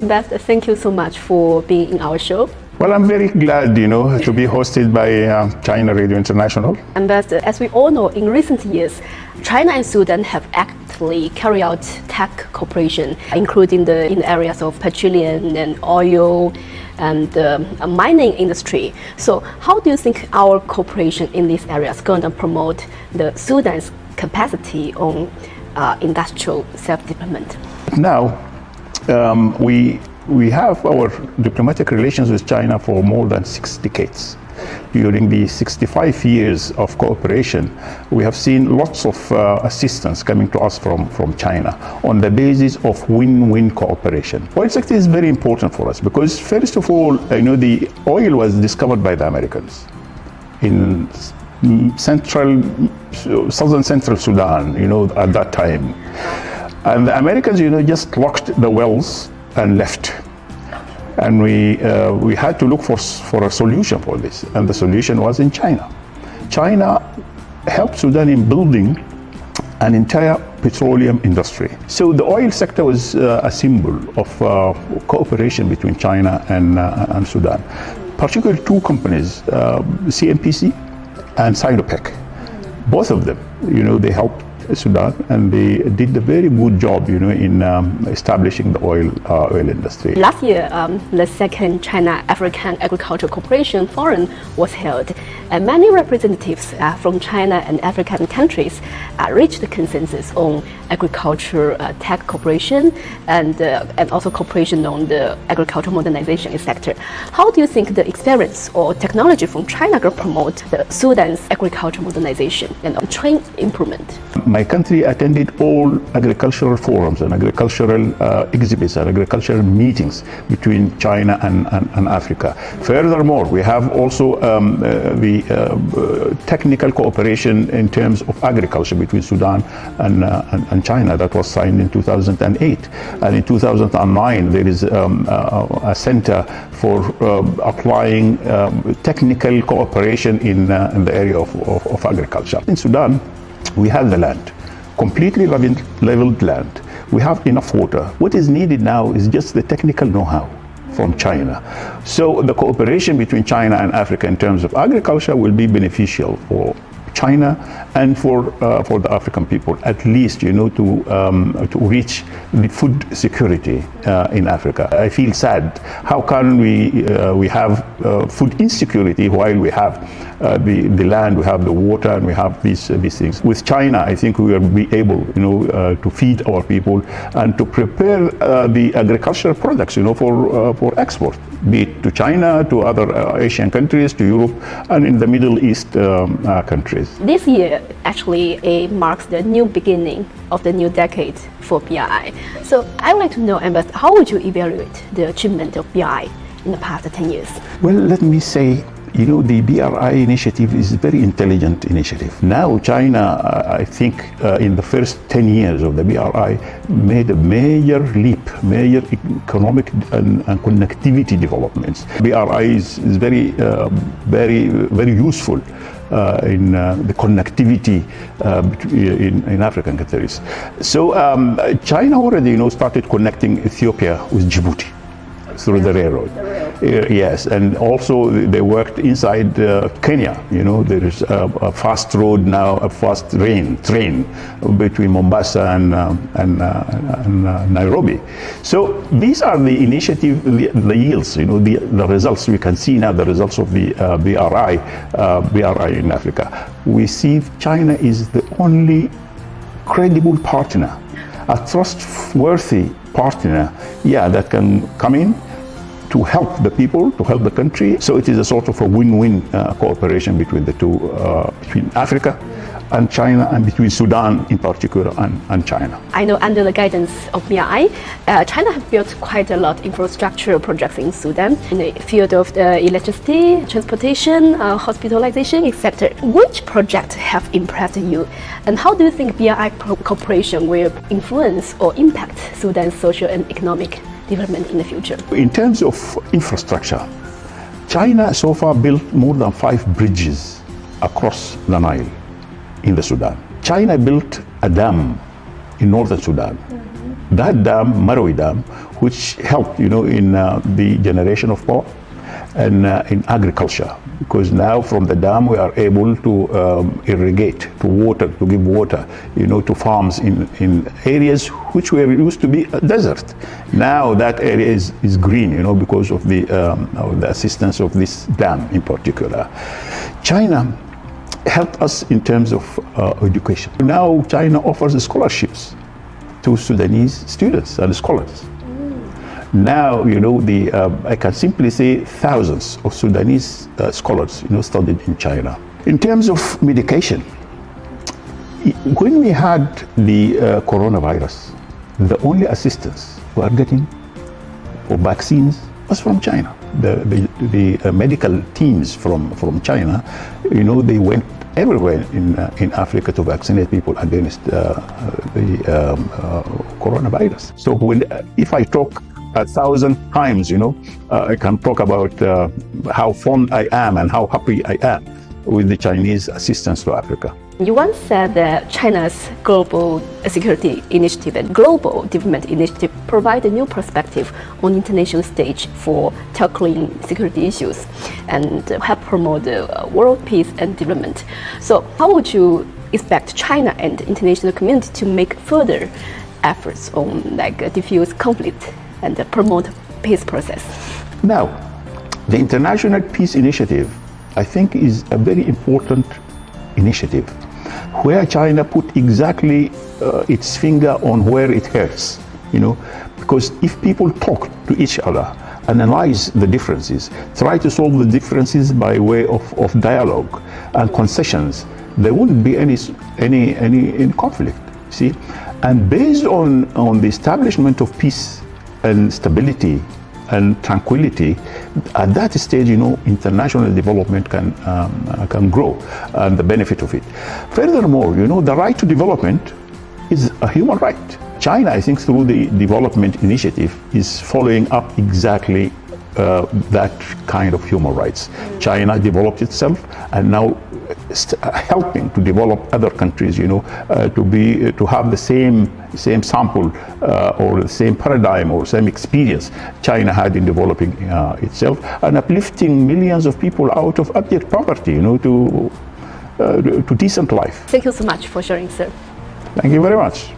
Beth, thank you so much for being in our show. Well, I'm very glad, to be hosted by China Radio International. And Beth, as we all know, in recent years, China and Sudan have actively carried out tech cooperation, including in the areas of petroleum and oil and the mining industry. So how do you think our cooperation in these areas is going to promote the Sudan's capacity on industrial self-development? Now, we have our diplomatic relations with China for more than 6 decades. During the 65 years of cooperation, we have seen lots of assistance coming to us from China on the basis of win-win cooperation. Oil sector is very important for us because, first of all, the oil was discovered by the Americans in southern central Sudan, at that time. And the Americans, just locked the wells and left. And we had to look for a solution for this, and the solution was in China. China helped Sudan in building an entire petroleum industry. So the oil sector was a symbol of cooperation between China and Sudan. Particularly 2 companies, CNPC and Sinopec. Both of them, they helped Sudan, and they did a very good job, in establishing the oil industry. Last year, the second China-African Agricultural Cooperation Forum was held, and many representatives from China and African countries reached the consensus on agriculture tech cooperation and also cooperation on the agricultural modernization sector. How do you think the experience or technology from China will promote the Sudan's agricultural modernization and train improvement? My country attended all agricultural forums and agricultural exhibits and agricultural meetings between China and Africa. Furthermore, we have also the technical cooperation in terms of agriculture between Sudan and China that was signed in 2008. And in 2009, there is a center for applying technical cooperation in the area of agriculture. In Sudan, we have the land, completely leveled land. We have enough water. What is needed now is just the technical know-how from China. So the cooperation between China and Africa in terms of agriculture will be beneficial for China and for the African people, at least, to reach the food security in Africa. I feel sad. How can we have food insecurity while we have the land, we have the water, and we have these things? With China, I think we will be able, to feed our people and to prepare the agricultural products, for export, be it to China, to other Asian countries, to Europe, and in the Middle East countries. This year actually marks the new beginning of the new decade for BRI. So I would like to know, Ambassador, how would you evaluate the achievement of BRI in the past 10 years? Well, let me say, the BRI initiative is a very intelligent initiative. Now, China, I think, in the first 10 years of the BRI, made a major leap, major economic and connectivity developments. BRI is very, very useful in the connectivity in African countries. So China already, started connecting Ethiopia with Djibouti through the railroad. Yes, and also they worked inside Kenya. There is a fast road now, a fast train between Mombasa and Nairobi. So these are the initiative, the yields, the results. We can see now the results of the BRI in Africa. We see China is the only credible partner, a trustworthy partner, that can come in to help the people, to help the country. So it is a sort of a win-win cooperation between the two, between Africa and China, and between Sudan in particular and China. I know under the guidance of BRI, China has built quite a lot of infrastructure projects in Sudan in the field of electricity, transportation, hospitalization, etc. Which projects have impressed you, and how do you think BRI cooperation will influence or impact Sudan's social and economic development in the future? In terms of infrastructure, China so far built more than 5 bridges across the Nile in the Sudan. China built a dam in northern Sudan that dam, Marawi Dam, which helped, in the generation of power and in agriculture, because now from the dam we are able to irrigate, to give water, to farms in areas which were used to be a desert. Now that area is green, because of the assistance of this dam in particular. China helped us in terms of education. Now China offers scholarships to Sudanese students and scholars. Now, I can simply say thousands of Sudanese scholars, studied in China. In terms of medication, when we had the coronavirus, the only assistance we are getting for vaccines was from China. The medical teams from China, they went everywhere in Africa to vaccinate people against the coronavirus. So if I talk 1,000 times, I can talk about how fond I am and how happy I am with the Chinese assistance to Africa. You once said that China's global security initiative and global development initiative provide a new perspective on international stage for tackling security issues and help promote world peace and development. So how would you expect China and the international community to make further efforts on diffuse conflict and promote peace process? Now, the International Peace Initiative, I think, is a very important initiative where China put exactly its finger on where it hurts, because if people talk to each other, analyze the differences, try to solve the differences by way of dialogue and concessions, there wouldn't be any conflict, see? And based on the establishment of peace and stability and tranquility, at that stage, international development can grow and the benefit of it. Furthermore, the right to development is a human right. China, I think, through the development initiative, is following up exactly that kind of human rights. China developed itself and now helping to develop other countries, to have the same sample or the same paradigm or same experience China had in developing itself and uplifting millions of people out of abject poverty, to decent life. Thank you so much for sharing, sir. Thank you very much.